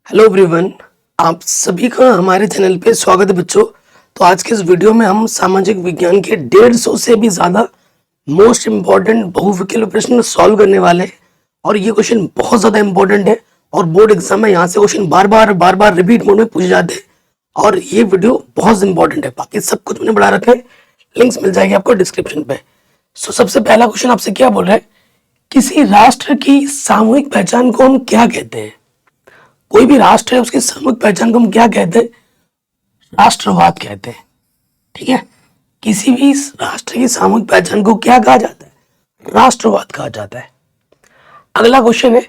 Hello everyone, आप सभी का हमारे चैनल पे स्वागत है बच्चों। तो आज के इस वीडियो में हम सामाजिक विज्ञान के 150 से भी ज़्यादा मोस्ट इम्पॉर्टेंट बहुविकल्प प्रश्न सॉल्व करने वाले हैं। और ये क्वेश्चन बहुत ज़्यादा इंपॉर्टेंट है और बोर्ड एग्जाम में यहाँ से क्वेश्चन बार बार रिपीट मोड में पूछे जाते हैं। और ये वीडियो बहुत इंपॉर्टेंट है, बाकी सब कुछ मैंने बढ़ा रखा है, लिंक्स मिल जाएगी आपको डिस्क्रिप्शन पे। सो सबसे पहला क्वेश्चन आपसे क्या बोल रहा है, किसी राष्ट्र की सामूहिक पहचान को हम क्या कहते हैं? कोई भी राष्ट्र है उसकी सामूहिक पहचान को हम क्या कहते हैं? राष्ट्रवाद कहते हैं। ठीक है, किसी भी राष्ट्र की सामूहिक पहचान को क्या कहा जाता है? राष्ट्रवाद कहा जाता है। अगला क्वेश्चन है,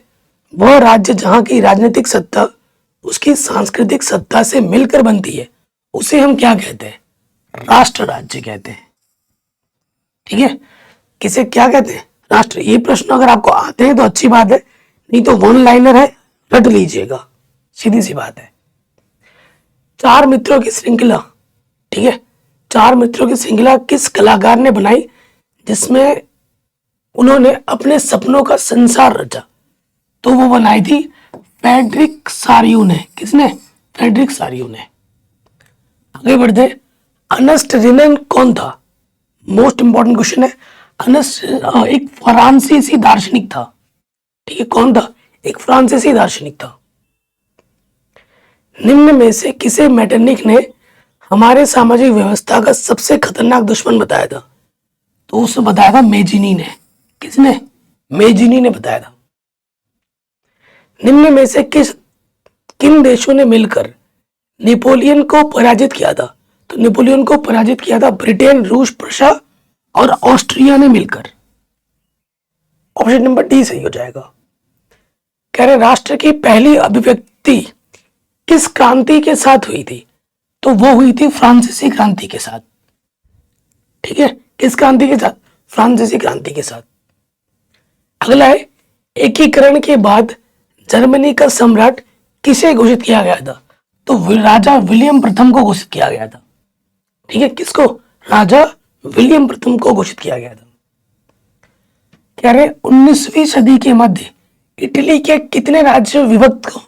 वह राज्य जहां की राजनीतिक सत्ता उसकी सांस्कृतिक सत्ता से मिलकर बनती है उसे हम क्या कहते हैं? राष्ट्र राज्य कहते हैं। ठीक है, किसे क्या कहते हैं? राष्ट्र। ये प्रश्न अगर आपको आते हैं तो अच्छी बात है, नहीं तो वन लाइनर है, रट लीजिएगा, सीधी सी बात है। चार मित्रों की श्रृंखला, ठीक है, चार मित्रों की श्रृंखला किस कलाकार ने बनाई जिसमें उन्होंने अपने सपनों का संसार रचा? तो वो बनाई थी फ्रेडरिक सारियू ने। किसने? फ्रेडरिक सारियू ने। आगे बढ़ते, अर्नेस्ट रेनन कौन था? मोस्ट इंपॉर्टेंट क्वेश्चन है। अर्नेस्ट एक फ्रांसीसी दार्शनिक था। ठीक है, कौन था? एक फ्रांसीसी दार्शनिक था। निम्न में से किसे मेटरनिक ने हमारे सामाजिक व्यवस्था का सबसे खतरनाक दुश्मन बताया था? तो उसे बताया था मेजिनी ने। किसने? मेजिनी ने बताया था। निम्न में से किन देशों ने मिलकर नेपोलियन को पराजित किया था? तो नेपोलियन को पराजित किया था ब्रिटेन, रूस, प्रशा और ऑस्ट्रिया ने मिलकर। ऑप्शन नंबर डी सही हो जाएगा। कह रहे राष्ट्र की पहली अभिव्यक्ति किस क्रांति के साथ हुई थी? तो वो हुई थी फ्रांसीसी क्रांति के साथ। ठीक है, किस क्रांति के साथ? फ्रांसीसी क्रांति के साथ। अगला है, एकीकरण के बाद जर्मनी का सम्राट किसे घोषित किया गया था? तो राजा विलियम प्रथम को घोषित किया गया था। ठीक है, किसको? राजा विलियम प्रथम को घोषित किया गया था। कह रहे 19वीं सदी के मध्य इटली के कितने राज्यों विभक्त को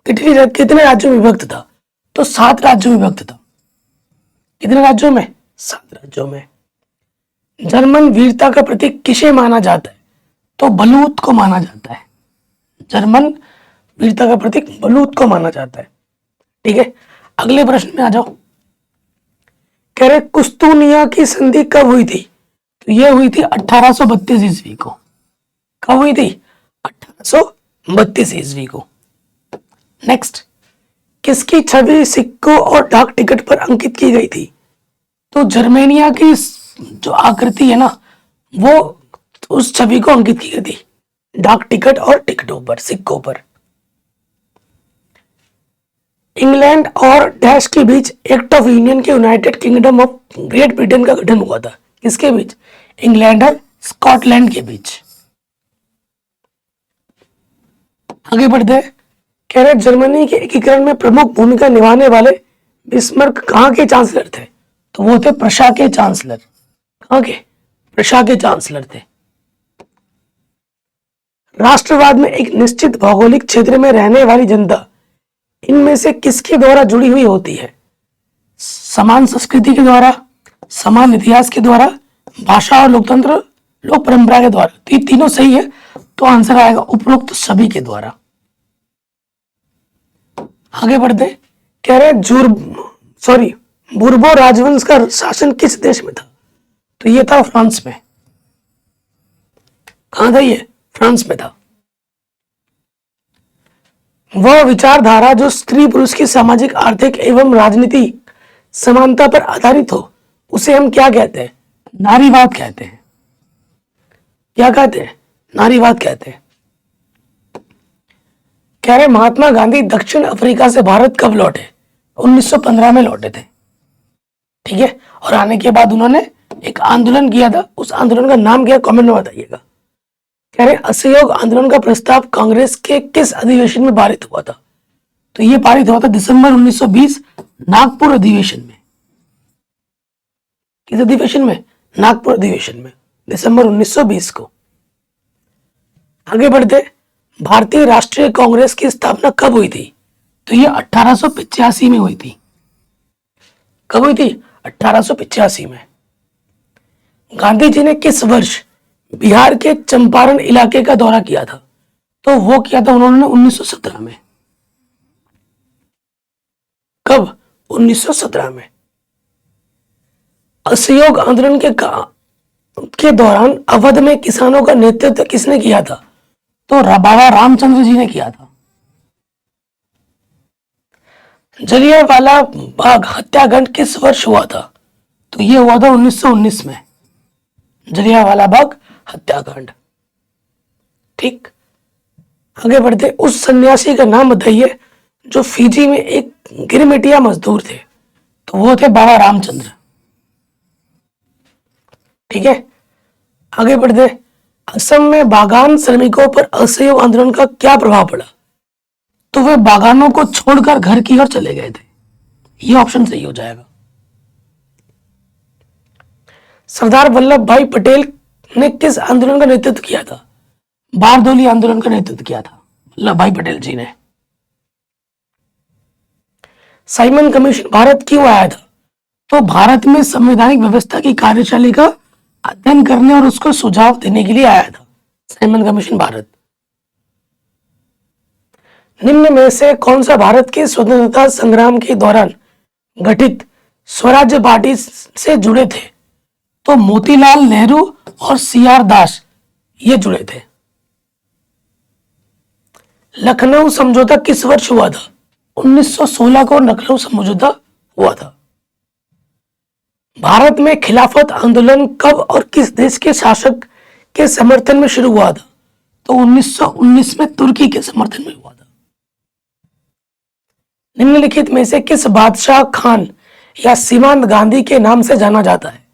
कितने राज्यों में विभक्त था? तो 7 राज्यों में विभक्त था। कितने राज्यों में? 7 राज्यों में। जर्मन वीरता का प्रतीक किसे माना जाता है? तो बलूत को माना जाता है। जर्मन वीरता का प्रतीक बलूत को माना जाता है। ठीक है, अगले प्रश्न में आ जाओ। कह रहे कुस्तुनिया की संधि कब हुई थी? तो यह हुई थी 1832 ईस्वी को। कब हुई थी? 1832 ईस्वी को। नेक्स्ट, किसकी छवि सिक्कों और डाक टिकट पर अंकित की गई थी? तो जर्मेनिया की जो आकृति है ना, वो उस छवि को अंकित की गई थी डाक टिकट और टिकटों पर, सिक्कों पर। इंग्लैंड और डैश के बीच एक्ट ऑफ यूनियन के United kingdom of great Britain का गठन हुआ था। किसके बीच? इंग्लैंड और स्कॉटलैंड के बीच। आगे बढ़ते हैं। कह रहे जर्मनी के एकीकरण में प्रमुख भूमिका निभाने वाले बिस्मार्क कहाँ के चांसलर थे? तो वो थे प्रशा के चांसलर। कहाँ के? प्रशा के चांसलर थे। राष्ट्रवाद में एक निश्चित भौगोलिक क्षेत्र में रहने वाली जनता इनमें से किसके द्वारा जुड़ी हुई होती है? समान संस्कृति के द्वारा, समान इतिहास के द्वारा, भाषा और लोकतंत्र, लोक परंपरा के द्वारा। तो ये तीनों सही है, तो आंसर आएगा उपरोक्त सभी के द्वारा। आगे बढ़ते, कह रहे बुर्बो राजवंश का शासन किस देश में था? तो ये था फ्रांस में। कहां था ये? फ्रांस में था। वह विचारधारा जो स्त्री पुरुष की सामाजिक, आर्थिक एवं राजनीतिक समानता पर आधारित हो उसे हम क्या कहते हैं? नारीवाद कहते हैं। क्या कहते हैं? नारीवाद कहते हैं। कह रहे महात्मा गांधी दक्षिण अफ्रीका से भारत कब लौटे? 1915 में लौटे थे। ठीक है, और आने के बाद उन्होंने एक आंदोलन किया था। उस आंदोलन का नाम क्या? कमेंट में बताइएगा। कह रहे असहयोग आंदोलन का प्रस्ताव कांग्रेस के किस अधिवेशन में पारित हुआ था? तो यह पारित हुआ था दिसंबर 1920 नागपुर अधिवेशन में। किस अधिवेशन में? नागपुर अधिवेशन में, दिसंबर 1920 को। आगे बढ़ते, भारतीय राष्ट्रीय कांग्रेस की स्थापना कब हुई थी? तो ये 1885 में हुई थी। कब हुई थी? 1885 में। गांधी जी ने किस वर्ष बिहार के चंपारण इलाके का दौरा किया था? तो वो किया था उन्होंने 1917 में। कब? 1917 में। असहयोग आंदोलन के दौरान अवध में किसानों का नेतृत्व किसने किया था? तो बाबा रामचंद्र जी ने किया था। जलियांवाला बाग हत्याकांड किस वर्ष हुआ था? तो ये हुआ था 1919 में, जलियांवाला बाग हत्याकांड। ठीक, आगे बढ़ते। उस सन्यासी का नाम बताइए जो फिजी में एक गिरमिटिया मजदूर थे। तो वो थे बाबा रामचंद्र। ठीक है, आगे बढ़ते। असम में बागान श्रमिकों पर असहयोग आंदोलन का क्या प्रभाव पड़ा? तो वे बागानों को छोड़कर घर की ओर चले गए थे। ये ऑप्शन सही हो जाएगा। सरदार वल्लभ भाई पटेल ने किस आंदोलन का नेतृत्व किया था? बारदोली आंदोलन का नेतृत्व किया था वल्लभ भाई पटेल जी ने। साइमन कमीशन भारत क्यों आया था? तो भारत में संवैधानिक व्यवस्था की कार्यशैली का अध्ययन करने और उसको सुझाव देने के लिए आया था साइमन कमीशन भारत। निम्न में से कौन सा भारत के स्वतंत्रता संग्राम के दौरान गठित स्वराज्य पार्टी से जुड़े थे? तो मोतीलाल नेहरू और सीआर दास ये जुड़े थे। लखनऊ समझौता किस वर्ष हुआ था? 1916 को लखनऊ समझौता हुआ था। भारत में खिलाफत आंदोलन कब और किस देश के शासक के समर्थन में शुरू हुआ था? तो 1919 में तुर्की के समर्थन में हुआ था। निम्नलिखित में से किस बादशाह खान या सीमांत गांधी के नाम से जाना जाता है?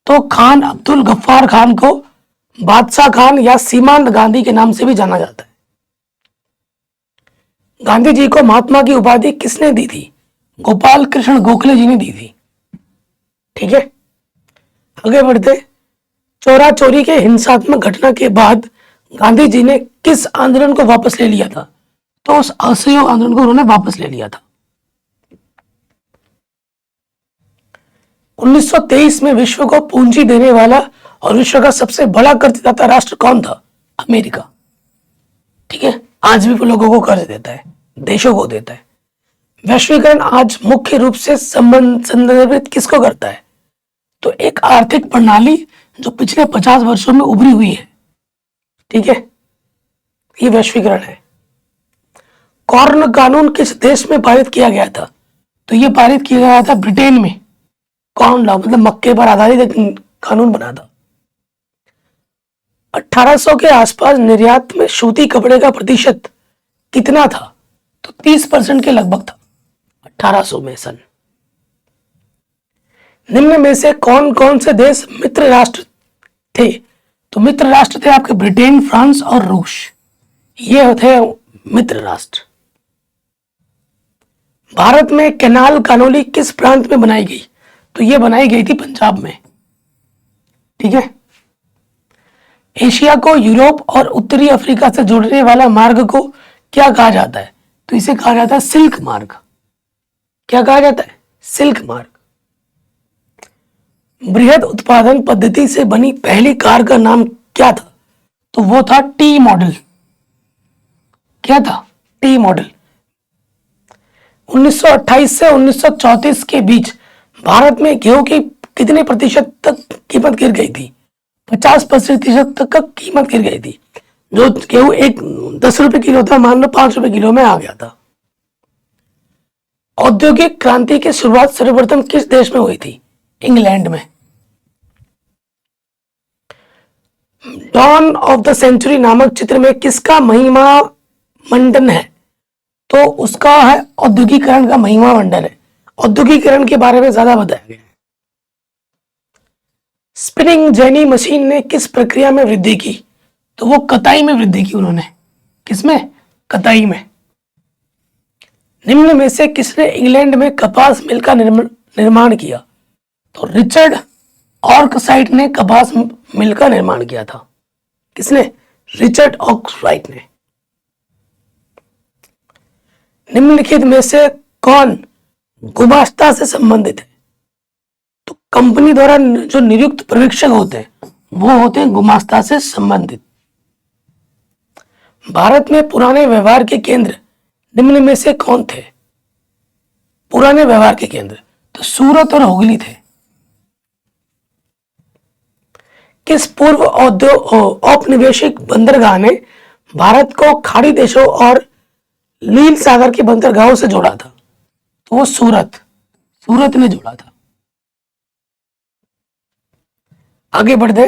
तो खान अब्दुल गफ्फार खान को बादशाह खान या सीमांत गांधी के नाम से भी जाना जाता है। गांधी जी को महात्मा की उपाधि किसने दी थी? गोपाल कृष्ण गोखले जी ने दी थी। ठीक है, आगे बढ़ते। चोरा चोरी के हिंसात्मक घटना के बाद गांधी जी ने किस आंदोलन को वापस ले लिया था? तो उस असहयोग आंदोलन को उन्होंने वापस ले लिया था। 1923 में विश्व को पूंजी देने वाला और विश्व का सबसे बड़ा कर्जदाता राष्ट्र कौन था? अमेरिका। ठीक है, आज भी लोगों को कर्ज देता है, देशों को देता है। वैश्वीकरण आज मुख्य रूप से संदर्भित किसको करता है? तो एक आर्थिक प्रणाली जो पिछले 50 वर्षों में उभरी हुई है। ठीक है, ये वैश्वीकरण है। कॉर्न कानून किस देश में पारित किया गया था? तो ये पारित किया गया था ब्रिटेन में। कॉर्न लॉ मतलब मक्के पर आधारित एक कानून बना था। 1800 के आसपास निर्यात में सूती कपड़े का प्रतिशत कितना था? तो 30% के लगभग था 1800 में सन। निम्न में से कौन कौन से देश मित्र राष्ट्र थे? तो मित्र राष्ट्र थे आपके ब्रिटेन, फ्रांस और रूस। ये थे मित्र राष्ट्र। भारत में कैनाल कानोली किस प्रांत में बनाई गई? तो ये बनाई गई थी पंजाब में। ठीक है, एशिया को यूरोप और उत्तरी अफ्रीका से जोड़ने वाला मार्ग को क्या कहा जाता है? तो इसे कहा जाता है सिल्क मार्ग। क्या कहा जाता है? सिल्क मार्ग। बृहद उत्पादन पद्धति से बनी पहली कार का नाम क्या था? तो वो था टी मॉडल। क्या था? T model. 1928 से 1934 के बीच भारत में गेहूं की कितने प्रतिशत तक कीमत गिर गई थी? 50% तक का कीमत गिर गई थी। जो गेहूं एक 10 रुपए किलो था, मान लो 5 रुपए किलो में आ गया था। औद्योगिक क्रांति की शुरुआत सर्वप्रथम किस देश में हुई थी? इंग्लैंड में। डॉन ऑफ द सेंचुरी नामक चित्र में किसका महिमा मंडन है? तो उसका है औद्योगिकरण का महिमा मंडन है। औद्योगिकरण के बारे में ज्यादा बताया गया है। स्पिनिंग जेनी मशीन ने किस प्रक्रिया में वृद्धि की? तो वो कताई में वृद्धि की उन्होंने। किसमें? कताई में। निम्न में से किसने इंग्लैंड में कपास मिल का निर्माण किया? तो रिचर्ड ऑर्कसाइट ने कपास मिल का निर्माण किया था। किसने? रिचर्ड ऑर्कसाइट ने। निम्नलिखित में से कौन गुमास्ता से संबंधित है? तो कंपनी द्वारा जो नियुक्त पर्यवेक्षक होते हैं वो होते हैं गुमास्ता से संबंधित। भारत में पुराने व्यवहार के केंद्र निम्न में से कौन थे? पुराने व्यवहार के केंद्र तो सूरत और हुगली थे। किस पूर्व औपनिवेशिक बंदरगाह ने भारत को खाड़ी देशों और नील सागर के बंदरगाहों से जोड़ा था? तो वो सूरत ने जोड़ा था। आगे बढ़ते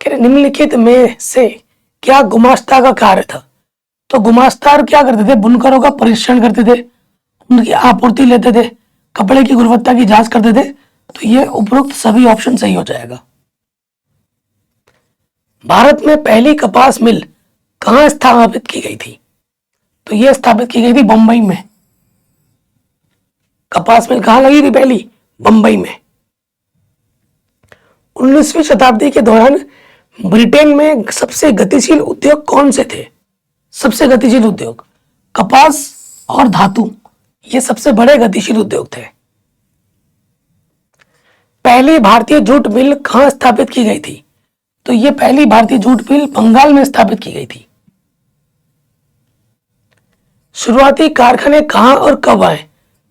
कि निम्नलिखित में से क्या गुमास्ता का कार्य था? तो गुमास्तार क्या करते थे? बुनकरों का परीक्षण करते थे, उनकी आपूर्ति लेते थे, कपड़े की गुणवत्ता की जांच करते थे। तो ये उपरोक्त सभी ऑप्शन सही हो जाएगा। भारत में पहली कपास मिल कहां स्थापित की गई थी? तो यह स्थापित की गई थी बंबई में। कपास मिल कहां लगी थी पहली? बंबई में। 19वीं शताब्दी के दौरान ब्रिटेन में सबसे गतिशील उद्योग कौन से थे? सबसे गतिशील उद्योग कपास और धातु, ये सबसे बड़े गतिशील उद्योग थे। पहली भारतीय जूट मिल कहां स्थापित की गई थी? तो ये पहली भारतीय जूट मिल बंगाल में स्थापित की गई थी। शुरुआती कारखाने कहां और कब आए?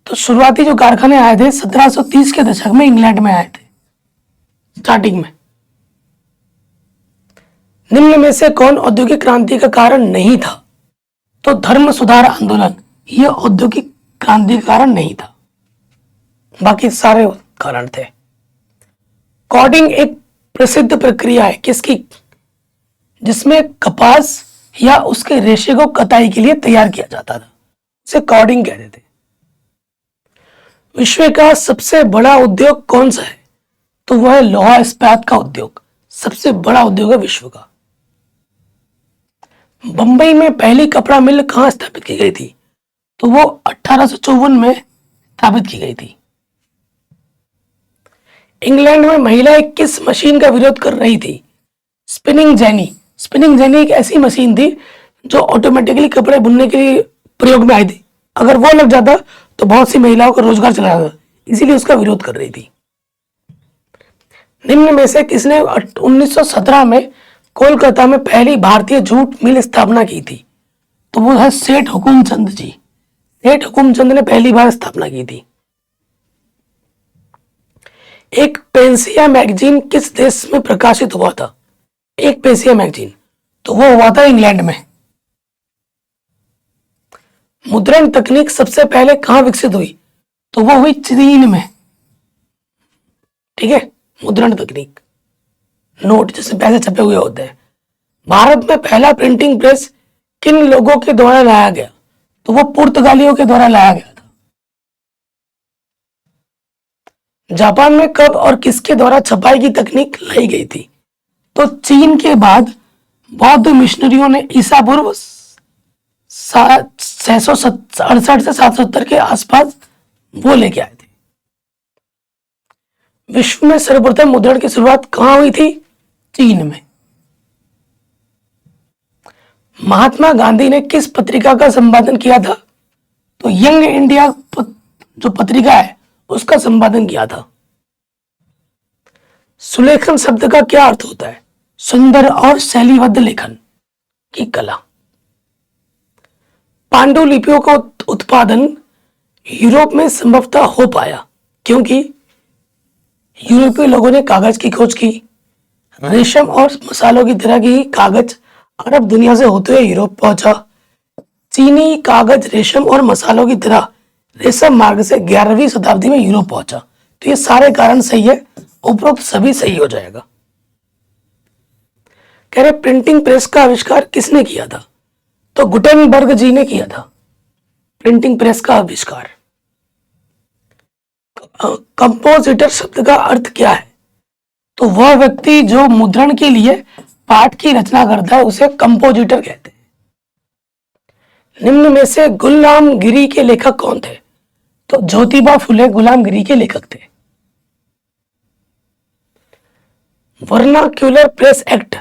तो शुरुआती जो कारखाने आए थे 1730 के दशक में इंग्लैंड में आए थे, स्टार्टिंग में। निम्न में से कौन औद्योगिक क्रांति का कारण नहीं था? तो धर्म सुधार आंदोलन यह औद्योगिक क्रांति का कारण नहीं था, बाकी सारे कारण थे। कॉर्डिंग एक प्रसिद्ध प्रक्रिया है किसकी? जिसमें कपास या उसके रेशे को कताई के लिए तैयार किया जाता था, उसे कॉर्डिंग कहते थे। विश्व का सबसे बड़ा उद्योग कौन सा है? तो वह है लोहा इस्पात का उद्योग, सबसे बड़ा उद्योग है विश्व का। बंबई में पहली कपड़ा मिल कहां स्थापित की गई थी? तो वो 1854 में स्थापित की गई थी। इंग्लैंड में महिलाएं किस मशीन का विरोध कर रही थी? Spinning jenny. स्पिनिंग जेनी एक ऐसी मशीन थी जो ऑटोमेटिकली कपड़े बुनने के लिए प्रयोग में आई थी। अगर वो लग जाता तो बहुत सी महिलाओं का रोजगार चला जाता, इसीलिए उसका विरोध कर रही थी। निम्न में से किसने 1917 में कोलकाता में पहली भारतीय जूट मिल स्थापना की थी? तो वो है सेठ हुकुमचंद जी। सेठ हुकुमचंद ने पहली बार स्थापना की थी। एक पेंसिया मैगजीन किस देश में प्रकाशित हुआ था? एक पेंसिया मैगजीन तो वो हुआ था इंग्लैंड में। मुद्रण तकनीक सबसे पहले कहां विकसित हुई? तो वो हुई चीन में। ठीक है, मुद्रण तकनीक, नोट जिसमें पैसे छपे हुए होते हैं। भारत में पहला प्रिंटिंग प्रेस किन लोगों के द्वारा लाया गया? तो वो पुर्तगालियों के द्वारा लाया गया था। जापान में कब और किसके द्वारा छपाई की तकनीक लाई गई थी? तो चीन के बाद बौद्ध मिशनरियों ने ईसा पूर्व 668 से 770 के आसपास वो लेके आए थे। विश्व में सर्वप्रथम मुद्रण की शुरुआत कहां हुई थी? चीन में। महात्मा गांधी ने किस पत्रिका का संपादन किया था? तो यंग इंडिया जो पत्रिका है उसका संपादन किया था। सुलेखन शब्द का क्या अर्थ होता है? सुंदर और शैलीबद्ध लेखन की कला। पांडुलिपियों का उत्पादन यूरोप में संभवतः हो पाया क्योंकि यूरोपीय लोगों ने कागज की खोज की। रेशम और मसालों की तरह की कागज अरब दुनिया से होते हुए यूरोप पहुंचा। चीनी कागज रेशम और मसालों की तरह रेशम मार्ग से 11वीं शताब्दी में यूरोप पहुंचा। तो ये सारे कारण सही है, उपरोक्त सभी सही हो जाएगा। कह रहे प्रिंटिंग प्रेस का आविष्कार किसने किया था? तो गुटेनबर्ग जी ने किया था प्रिंटिंग प्रेस का आविष्कार। कंपोजिटर शब्द का अर्थ क्या है? तो वह व्यक्ति जो मुद्रण के लिए पाठ की रचना करता है उसे कंपोजिटर कहते हैं। निम्न में से गुलामगिरी के लेखक कौन थे? तो ज्योतिबा फुले गुलामगिरी के लेखक थे। वर्नाक्यूलर प्रेस एक्ट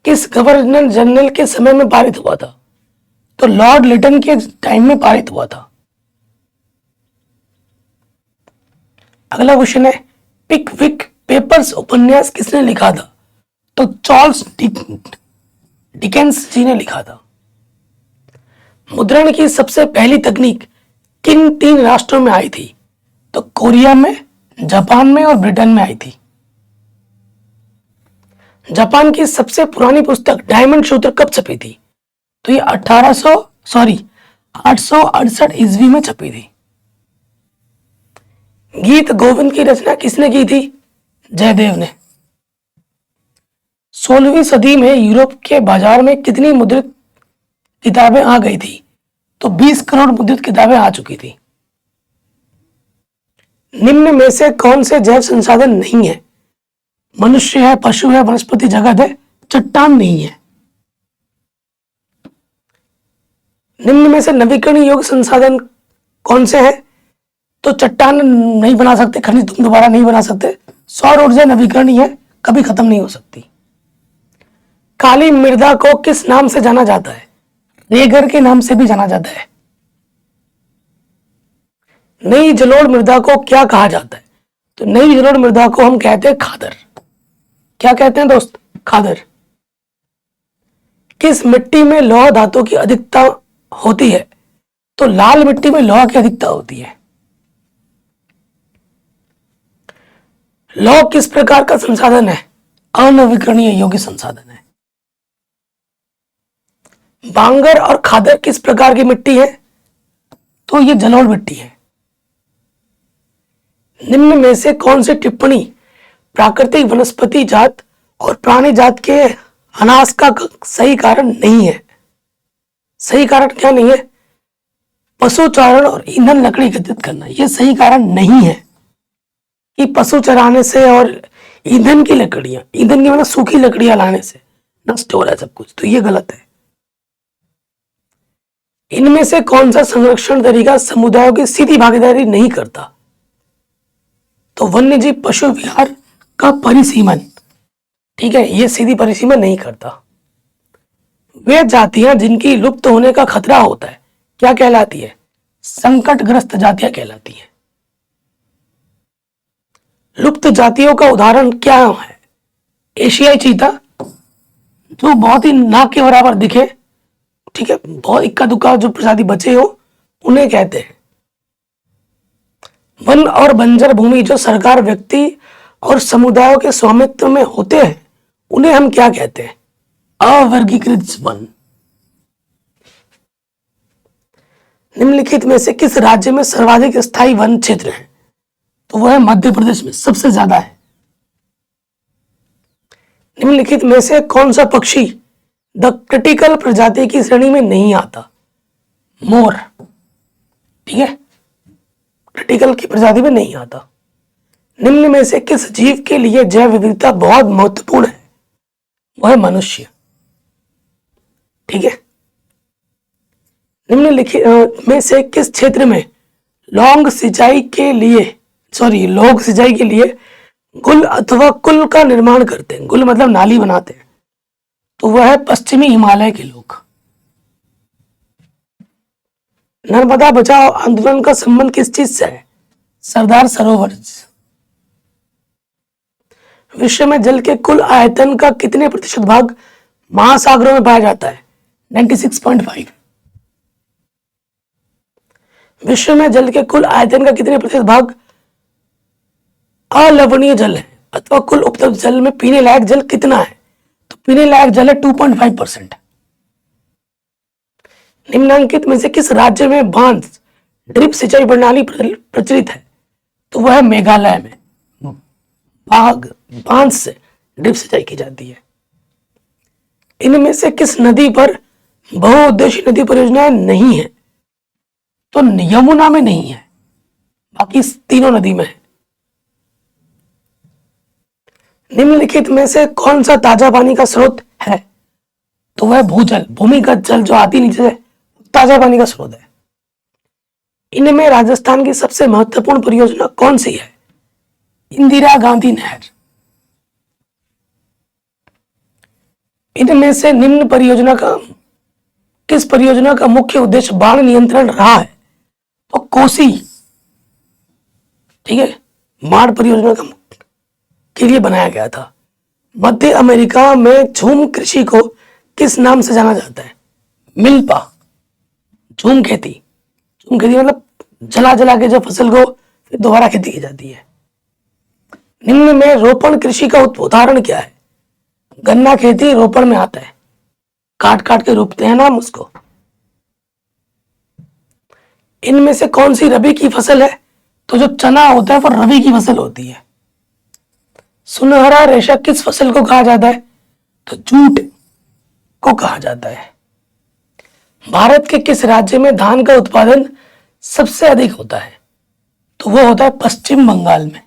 किस गवर्नर जनरल के समय में पारित हुआ था? तो लॉर्ड लिटन के टाइम में पारित हुआ था। अगला क्वेश्चन है, पिकविक पेपर्स उपन्यास किसने लिखा था? तो चार्ल्स डिकेंस जी ने लिखा था। मुद्रण की सबसे पहली तकनीक किन 3 राष्ट्रों में आई थी? तो कोरिया में, जापान में और ब्रिटेन में आई थी। जापान की सबसे पुरानी पुस्तक डायमंड सूत्र कब छपी थी? तो ये 868 ईस्वी में छपी थी। गीत गोविंद की रचना किसने की थी? जयदेव ने। 16वीं सदी में यूरोप के बाजार में कितनी मुद्रित किताबें आ गई थी? तो 20 करोड़ मुद्रित किताबें आ चुकी थी। निम्न में से कौन से जैव संसाधन नहीं है? मनुष्य है, पशु है, वनस्पति जगत है, चट्टान नहीं है। निम्न में से नवीकरणीय योग्य संसाधन कौन से हैं? तो चट्टान नहीं बना सकते, खनिज तुम दोबारा नहीं बना सकते। सौर ऊर्जा नवीकरणीय है, कभी खत्म नहीं हो सकती। काली मृदा को किस नाम से जाना जाता है? रेगर के नाम से भी जाना जाता है। नई जलोढ़ मृदा को क्या कहा जाता है? तो नई जलोढ़ मृदा को हम कहते हैं खादर। क्या कहते हैं दोस्त? खादर। किस मिट्टी में लौह धातु की अधिकता होती है? तो लाल मिट्टी में लौह की अधिकता होती है। लौह किस प्रकार का संसाधन है? अनवीकरणीय योग्य संसाधन है। बांगर और खादर किस प्रकार की मिट्टी है? तो ये जलोढ़ मिट्टी है। निम्न में से कौन सी टिप्पणी प्राकृतिक वनस्पति जात और प्राणी जात के अनाश का सही कारण नहीं है? सही कारण क्या नहीं है? पशु चारण और ईंधन लकड़ी एकत्रित करना, यह सही कारण नहीं है कि पशु चराने से और ईंधन की लकड़ियां, ईंधन की मतलब सूखी लकड़ियां लाने से नष्ट हो रहा है सब कुछ, तो ये गलत है। इनमें से कौन सा संरक्षण तरीका समुदायों की सीधी भागीदारी नहीं करता? तो वन्यजीव पशु विहार का परिसीमन, ठीक है, ये सीधी परिसीमन नहीं करता। वे जातियां जिनकी लुप्त होने का खतरा होता है क्या कहलाती है? संकटग्रस्त जातियां कहलाती हैं। लुप्त जातियों का उदाहरण क्या है? एशियाई चीता, जो बहुत ही नाक के बराबर दिखे, ठीक है, बहुत इक्का दुक्का जो प्रजाति बचे हो उन्हें कहते हैं। वन और बंजर भूमि जो सरकार, व्यक्ति और समुदायों के स्वामित्व में होते हैं उन्हें हम क्या कहते हैं? अवर्गीकृत वन। निम्नलिखित में से किस राज्य में सर्वाधिक स्थायी वन क्षेत्र है? तो वह है मध्य प्रदेश में सबसे ज्यादा है। निम्नलिखित में से कौन सा पक्षी द क्रिटिकल प्रजाति की श्रेणी में नहीं आता? मोर, ठीक है, क्रिटिकल की प्रजाति में नहीं आता। निम्न में से किस जीव के लिए जैव विविधता बहुत महत्वपूर्ण है? वह है मनुष्य, ठीक है। निम्नलिखित में से किस क्षेत्र में लौंग सिंचाई के लिए गुल अथवा कुल का निर्माण करते हैं? गुल मतलब नाली बनाते हैं, तो वह है पश्चिमी हिमालय के लोग। नर्मदा बचाओ आंदोलन का संबंध किस चीज से है? सरदार सरोवर। विश्व में जल के कुल आयतन का कितने प्रतिशत भाग महासागरों में पाया जाता है? 96.5। विश्व में जल के कुल आयतन का कितने प्रतिशत भाग अलवणीय जल है, अथवा कुल उपलब्ध जल में पीने लायक जल कितना है? तो पीने लायक जल है 2.5%। निम्नलिखित में से किस राज्य में बांध ड्रिप सिंचाई प्रणाली प्रचलित है? तो वह है मेघालय में। बांध से ड्रिप सिंचाई की जाती है। इनमें से किस नदी पर बहुउद्देशीय नदी परियोजनाएं नहीं है? तो यमुना में नहीं है, बाकी तीनों नदी में है। निम्नलिखित में से कौन सा ताजा पानी का स्रोत है? तो वह भूजल, भूमिगत जल जो आती नीचे से, ताजा पानी का स्रोत है। इनमें राजस्थान की सबसे महत्वपूर्ण परियोजना कौन सी है? इंदिरा गांधी नहर। इनमें से निम्न किस परियोजना का मुख्य उद्देश्य बाढ़ नियंत्रण रहा है? तो कोसी, ठीक है, माड़ परियोजना के लिए बनाया गया था। मध्य अमेरिका में झूम कृषि को किस नाम से जाना जाता है? मिल्पा। झूम खेती, झूम खेती मतलब जला जला के जब फसल को फिर दोबारा खेती की जाती है। निम्न में रोपण कृषि का उदाहरण क्या है? गन्ना खेती रोपण में आता है, काट काट के रोपते हैं ना हम उसको। इनमें से कौन सी रबी की फसल है? तो जो चना होता है वो रबी की फसल होती है। सुनहरा रेशा किस फसल को कहा जाता है? तो जूट को कहा जाता है। भारत के किस राज्य में धान का उत्पादन सबसे अधिक होता है? तो वो होता है पश्चिम बंगाल में।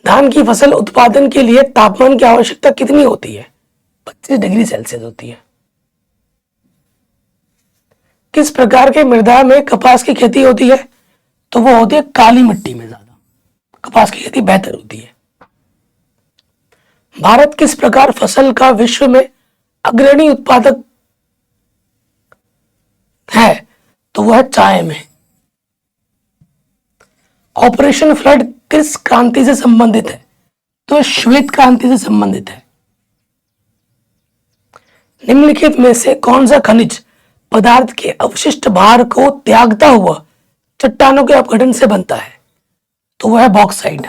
धान की फसल उत्पादन के लिए तापमान की आवश्यकता कितनी होती है? 25 डिग्री सेल्सियस होती है। किस प्रकार के मृदा में कपास की खेती होती है? तो वो होती है काली मिट्टी में, ज्यादा कपास की खेती बेहतर होती है। भारत किस प्रकार फसल का विश्व में अग्रणी उत्पादक है? तो वह चाय में। ऑपरेशन फ्लड किस क्रांति से संबंधित है? तो श्वेत क्रांति से संबंधित है। निम्नलिखित में से कौन सा खनिज पदार्थ के अवशिष्ट भार को त्यागता हुआ चट्टानों के अपघटन से बनता है? तो वह है बॉक्साइट।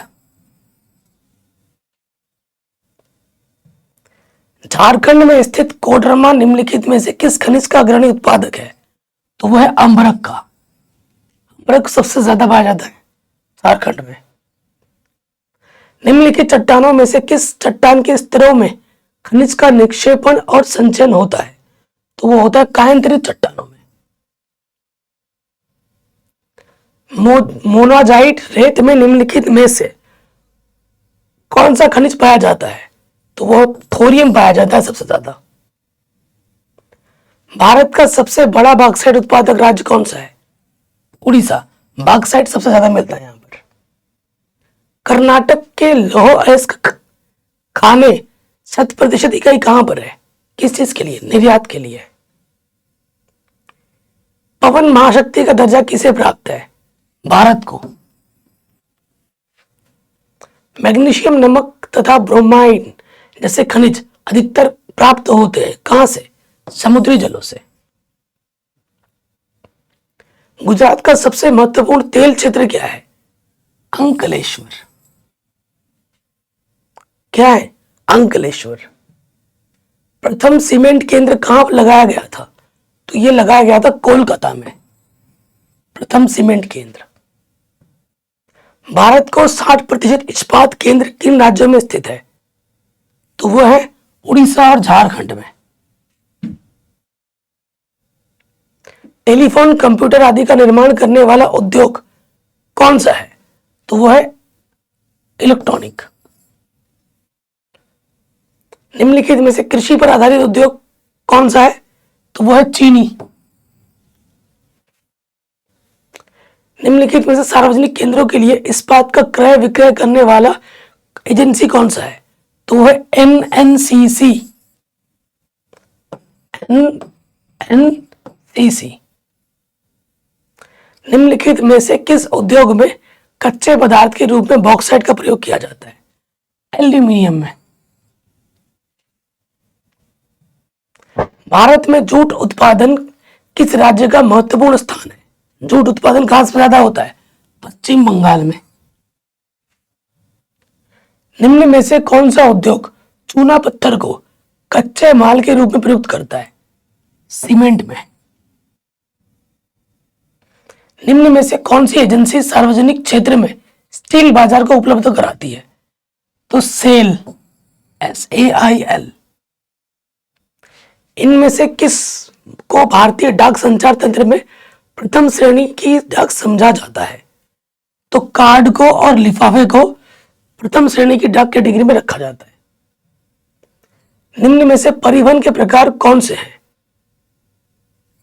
झारखंड में स्थित कोडरमा निम्नलिखित में से किस खनिज का अग्रणी उत्पादक है? तो वह है अम्बरक का। अम्बरक सबसे ज्यादा पाया जाता है झारखंड में। निम्नलिखित चट्टानों में से किस चट्टान के स्तरों में खनिज का निक्षेपण और संचयन होता है? तो वो होता है कायांतरित चट्टानों में। मोनाजाइट रेत में निम्नलिखित में से कौन सा खनिज पाया जाता है? तो वो थोरियम पाया जाता है सबसे ज्यादा। भारत का सबसे बड़ा बॉक्साइट उत्पादक राज्य कौन सा है? उड़ीसा। बॉक्साइट सबसे ज्यादा मिलता है यहां पर। कर्नाटक के लौह अयस्क खाने 100% इकाई कहां पर है? किस चीज के लिए? निर्यात के लिए। पवन महाशक्ति का दर्जा किसे प्राप्त है? भारत को। मैग्नीशियम नमक तथा ब्रोमाइन जैसे खनिज अधिकतर प्राप्त होते हैं कहां से? समुद्री जलों से। गुजरात का सबसे महत्वपूर्ण तेल क्षेत्र क्या है? अंकलेश्वर। क्या है? अंकलेश्वर। प्रथम सीमेंट केंद्र कहां लगाया गया था? तो यह लगाया गया था कोलकाता में, प्रथम सीमेंट केंद्र। भारत को 60% इस्पात केंद्र किन राज्यों में स्थित है? तो वो है उड़ीसा और झारखंड में। टेलीफोन, कंप्यूटर आदि का निर्माण करने वाला उद्योग कौन सा है? तो वो है इलेक्ट्रॉनिक। निम्नलिखित में से कृषि पर आधारित उद्योग कौन सा है? तो वो है चीनी। निम्नलिखित में से सार्वजनिक केंद्रों के लिए इस्पात का क्रय विक्रय करने वाला एजेंसी कौन सा है? तो वो है एनएनसीसी। एनएनसीसी। निम्नलिखित में से किस उद्योग में कच्चे पदार्थ के रूप में बॉक्साइट का प्रयोग किया जाता है? एल्यूमिनियम में। भारत में जूट उत्पादन किस राज्य का महत्वपूर्ण स्थान है? जूट उत्पादन कहां से ज्यादा होता है? पश्चिम बंगाल में। निम्न में से कौन सा उद्योग चूना पत्थर को कच्चे माल के रूप में प्रयुक्त करता है? सीमेंट में। निम्न में से कौन सी एजेंसी सार्वजनिक क्षेत्र में स्टील बाजार को उपलब्ध कराती है? तो सेल, SAIL। इनमें से किस को भारतीय डाक संचार तंत्र में प्रथम श्रेणी की डाक समझा जाता है? तो कार्ड को और लिफाफे को प्रथम श्रेणी की डाक कैटेगरी में रखा जाता है। निम्न में से परिवहन के प्रकार कौन से हैं?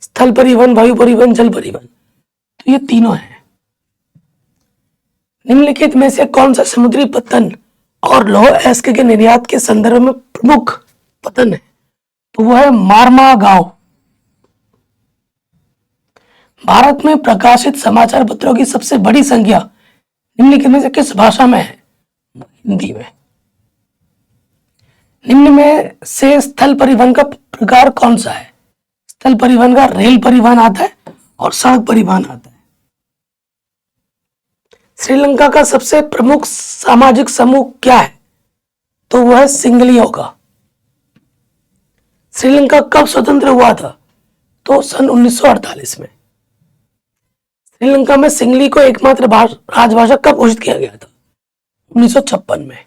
स्थल परिवहन, वायु परिवहन, जल परिवहन। तो ये तीनों हैं। निम्नलिखित में से कौन सा समुद्री पतन और लौह अयस्क के निर्यात के संदर्भ में प्रमुख पतन है? तो वो है मार्मा गांव। भारत में प्रकाशित समाचार पत्रों की सबसे बड़ी संख्या निम्नलिखित में से किस भाषा में है? हिंदी में। निम्न में से स्थल परिवहन का प्रकार कौन सा है? स्थल परिवहन का रेल परिवहन आता है और सड़क परिवहन आता है। श्रीलंका का सबसे प्रमुख सामाजिक समूह क्या है? तो वह है सिंगलियों का। श्रीलंका कब स्वतंत्र हुआ था? तो सन 1948 में। श्रीलंका में सिंगली को एकमात्र राजभाषा कब घोषित किया गया था? 1956 में।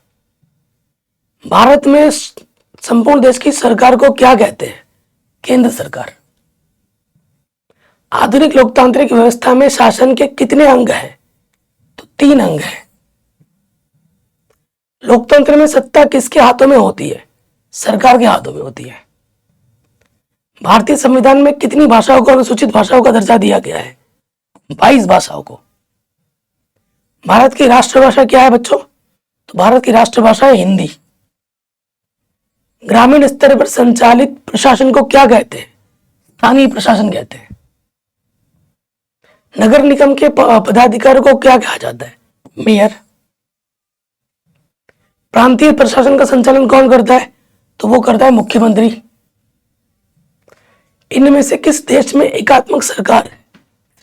भारत में संपूर्ण देश की सरकार को क्या कहते हैं? केंद्र सरकार। आधुनिक लोकतांत्रिक व्यवस्था में शासन के कितने अंग हैं? तो 3 अंग हैं। लोकतंत्र में सत्ता किसके हाथों में होती है? सरकार के हाथों में होती है। भारतीय संविधान में कितनी भाषाओं को अनुसूचित भाषाओं का दर्जा दिया गया है? 22 भाषाओं को। भारत की राष्ट्रभाषा क्या है बच्चों? तो भारत की राष्ट्रभाषा है हिंदी। ग्रामीण स्तर पर संचालित प्रशासन को क्या कहते हैं? स्थानीय प्रशासन कहते हैं। नगर निगम के पदाधिकारियों को क्या कहा जाता है? मेयर। प्रांतीय प्रशासन का संचालन कौन करता है? तो वो करता है मुख्यमंत्री। इनमें से किस देश में एकात्मक सरकार है?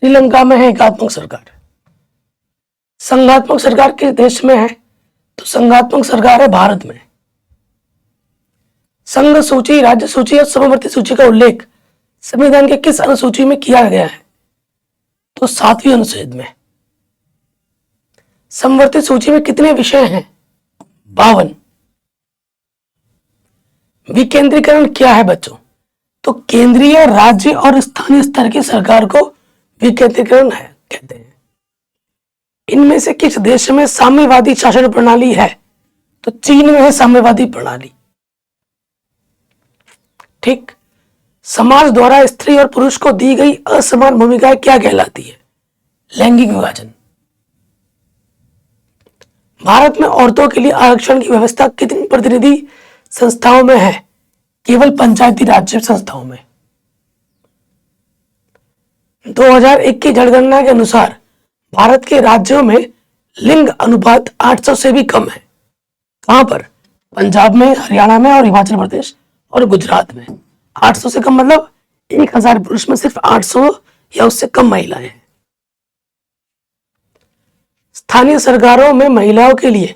श्रीलंका में है एकात्मक सरकार। संघात्मक सरकार किस देश में है? तो संघात्मक सरकार है भारत में। संघ सूची, राज्य सूची और समवर्ती सूची का उल्लेख संविधान के किस अनुसूची में किया गया है? तो 7वीं अनुच्छेद में। समवर्ती सूची में कितने विषय हैं? 52। विकेंद्रीकरण क्या है बच्चों? तो केंद्रीय, राज्य और स्थानीय स्तर की सरकार को विकेंद्रीकरण है कहते हैं। इनमें से किस देश में साम्यवादी शासन प्रणाली है? तो चीन में है साम्यवादी प्रणाली। ठीक। समाज द्वारा स्त्री और पुरुष को दी गई असमान भूमिकाएं क्या कहलाती है? लैंगिक विभाजन। भारत में औरतों के लिए आरक्षण की व्यवस्था कितनी प्रतिनिधि संस्थाओं में है? केवल पंचायती राज संस्थाओं में। 2001 की जनगणना के अनुसार भारत के राज्यों में लिंग अनुपात 800 से भी कम है। कहां पर? पंजाब में, हरियाणा में और हिमाचल प्रदेश और गुजरात में। 800 से कम मतलब 1000 पुरुष में सिर्फ 800 या उससे कम महिलाएं हैं। स्थानीय सरकारों में महिलाओं के लिए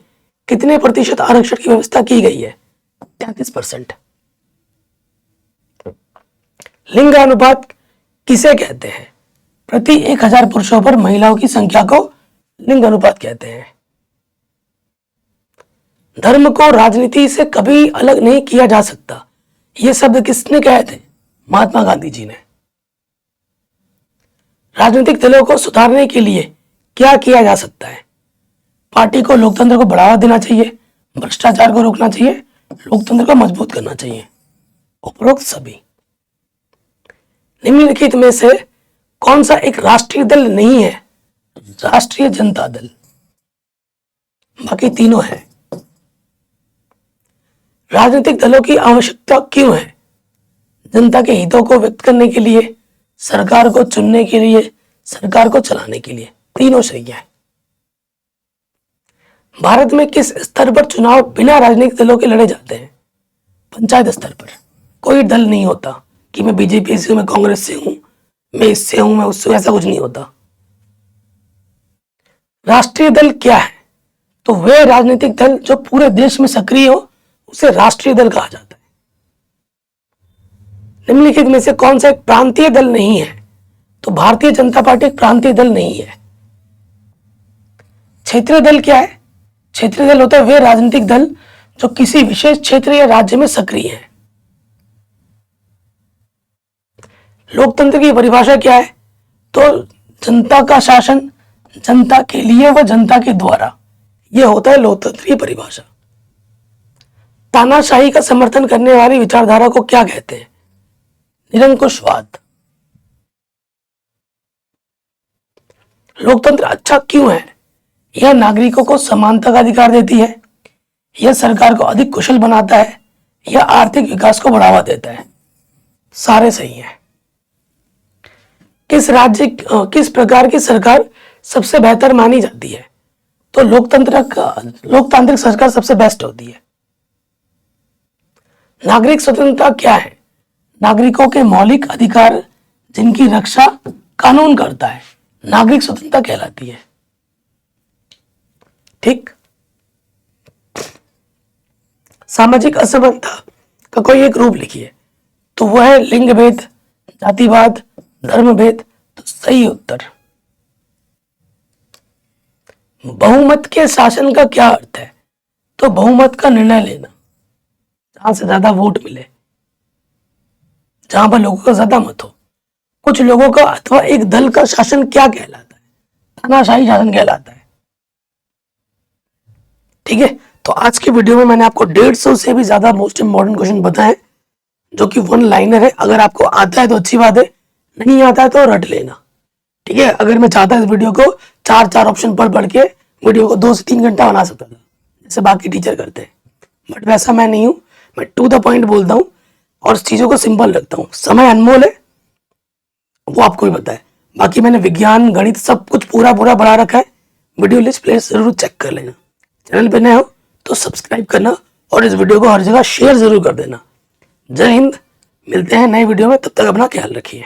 कितने प्रतिशत आरक्षण की व्यवस्था की गई है? 33%। लिंग अनुपात किसे कहते हैं? प्रति 1000 पुरुषों पर महिलाओं की संख्या को लिंग अनुपात कहते हैं। धर्म को राजनीति से कभी अलग नहीं किया जा सकता, यह शब्द किसने कहे थे? महात्मा गांधी जी ने। राजनीतिक दलों को सुधारने के लिए क्या किया जा सकता है? पार्टी को लोकतंत्र को बढ़ावा देना चाहिए, भ्रष्टाचार को रोकना चाहिए, लोकतंत्र को मजबूत करना चाहिए। उपरोक्त सभी। निम्नलिखित में से कौन सा एक राष्ट्रीय दल नहीं है? राष्ट्रीय जनता दल। बाकी तीनों है। राजनीतिक दलों की आवश्यकता क्यों है? जनता के हितों को व्यक्त करने के लिए, सरकार को चुनने के लिए, सरकार को चलाने के लिए। तीनों सही है। भारत में किस स्तर पर चुनाव बिना राजनीतिक दलों के लड़े जाते हैं? पंचायत स्तर पर। कोई दल नहीं होता कि मैं बीजेपी से हूं, मैं कांग्रेस से हूं, मैं इससे हूं, मैं उससे, ऐसा कुछ नहीं होता। राष्ट्रीय दल क्या है? तो वे राजनीतिक दल जो पूरे देश में सक्रिय हो उसे राष्ट्रीय दल कहा जाता है। निम्नलिखित में से कौन सा एक प्रांतीय दल नहीं है? तो भारतीय जनता पार्टी एक प्रांतीय दल नहीं है। क्षेत्रीय दल क्या है? क्षेत्रीय दल होता है वे राजनीतिक दल जो किसी विशेष क्षेत्र या राज्य में सक्रिय है। लोकतंत्र की परिभाषा क्या है? तो जनता का शासन, जनता के लिए व जनता के द्वारा, यह होता है लोकतंत्र की परिभाषा। तानाशाही का समर्थन करने वाली विचारधारा को क्या कहते हैं? निरंकुशवाद। लोकतंत्र अच्छा क्यों है? यह नागरिकों को समानता का अधिकार देती है, यह सरकार को अधिक कुशल बनाता है, यह आर्थिक विकास को बढ़ावा देता है। सारे सही हैं। किस प्रकार की सरकार सबसे बेहतर मानी जाती है? तो लोकतांत्रिक सरकार सबसे बेस्ट होती है। नागरिक स्वतंत्रता क्या है? नागरिकों के मौलिक अधिकार जिनकी रक्षा कानून करता है, नागरिक स्वतंत्रता कहलाती है। ठीक। सामाजिक असमानता का कोई एक रूप लिखिए। तो वो है लिंग भेद, जातिवाद, धर्म भेद। तो सही उत्तर। बहुमत के शासन का क्या अर्थ है? तो बहुमत का निर्णय लेना, जहां से ज्यादा वोट मिले, जहां पर लोगों का ज्यादा मत हो। कुछ लोगों का अथवा एक दल का शासन क्या कहलाता है? तानाशाही शासन कहलाता है। ठीक है। तो आज की वीडियो में मैंने आपको 150 से भी ज्यादा मोस्ट इंपॉर्टेंट क्वेश्चन बताए, जो कि वन लाइनर है। अगर आपको आता है तो अच्छी बात है, नहीं आता है तो रट लेना। ठीक है। अगर मैं चाहता इस वीडियो को 4 ऑप्शन पढ़ के वीडियो को 2 से 3 घंटा बना सकता था, जैसे बाकी टीचर करते हैं, बट वैसा मैं नहीं हूं। मैं टू द पॉइंट बोलता हूं और चीजों को सिंपल रखता हूं। समय अनमोल है, वो आपको भी पता है। बाकी मैंने विज्ञान, गणित सब कुछ पूरा पढ़ा रखा है। वीडियो लिस्ट प्लेस जरूर चेक कर लेना। चैनल पे नए हो तो सब्सक्राइब करना और इस वीडियो को हर जगह शेयर जरूर कर देना। जय हिंद। मिलते हैं नए वीडियो में, तब तक अपना ख्याल रखिए।